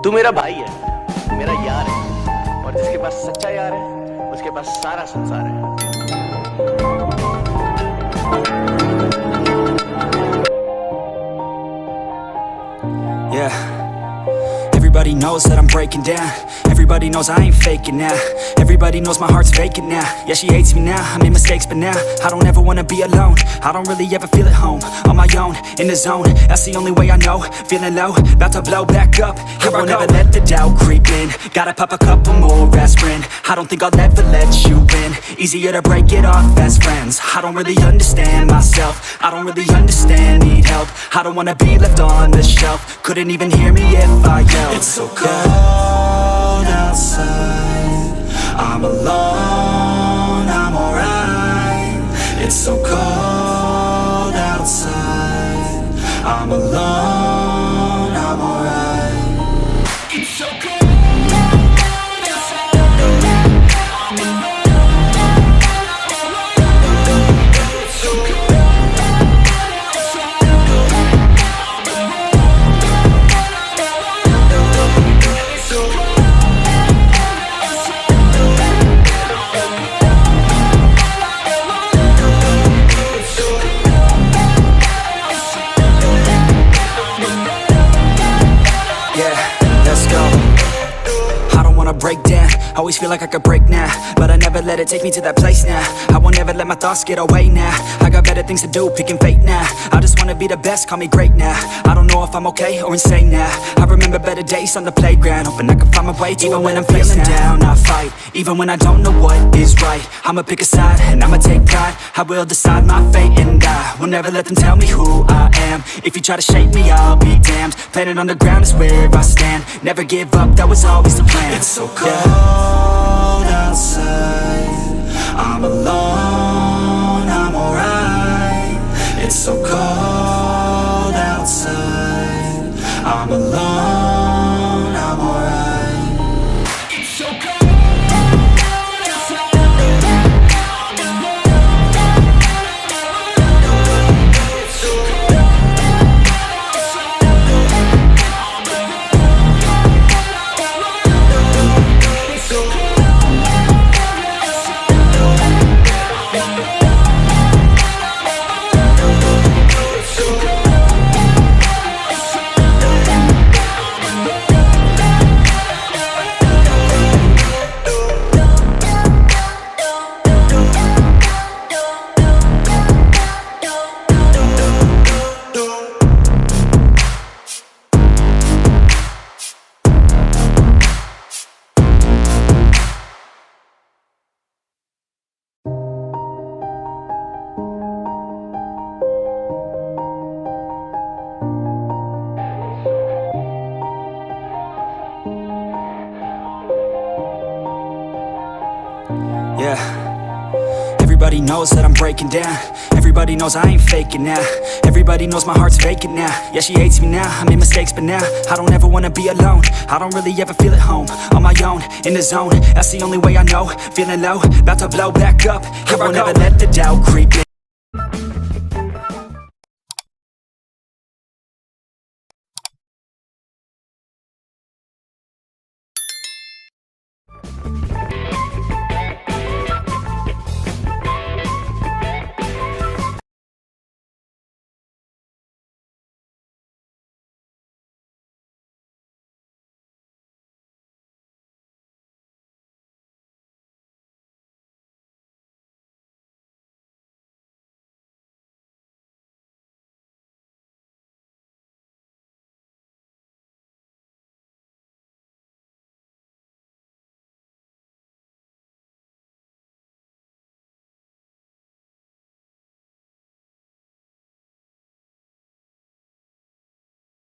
तू मेरा भाई है, मेरा यार है, और जिसके पास सच्चा यार है उसके पास सारा संसार है। Yeah. Everybody knows that I'm breaking down. Everybody knows I ain't faking now. Everybody knows my heart's vacant now. Yeah, she hates me now, I made mistakes but now I don't ever wanna be alone. I don't really ever feel at home. On my own, in the zone, that's the only way I know. Feeling low, about to blow back up. Here I won't ever let the doubt creep in. Gotta pop a couple more aspirin. I don't think I'll ever let you in. Easier to break it off as friends. I don't really understand myself. I don't really understand, need help. I don't wanna be left on the shelf. Couldn't even hear me if I yelled. It's so cold outside, I'm alone, I'm alright. It's so cold outside, I'm alone, I'm alright. It's so cold. Break down, always feel like I could break now, but I never let it take me to that place now. I won't ever let my thoughts get away now. I got better things to do, picking fate now. I just wanna be the best, call me great now. I don't know if I'm okay or insane now. I remember better days on the playground, hoping I can find my way. Even when I'm feeling down, I fight. Even when I don't know what is right, I'ma pick a side and I'ma take pride. I will decide my fate and I will never let them tell me who I am. If you try to shape me, I'll be damned. Planet on the ground is where I stand. Never give up, that was always the plan. It's so cold outside, I'm alone, I'm alright. It's so cold outside, I'm alone, I'm alright. It's so cold. Yeah. Everybody knows that I'm breaking down. Everybody knows I ain't faking now. Everybody knows my heart's vacant now. Yeah, she hates me now, I made mistakes but now I don't ever wanna be alone. I don't really ever feel at home. On my own, in the zone, that's the only way I know. Feeling low, about to blow back up. Here I won't ever let the doubt creep in.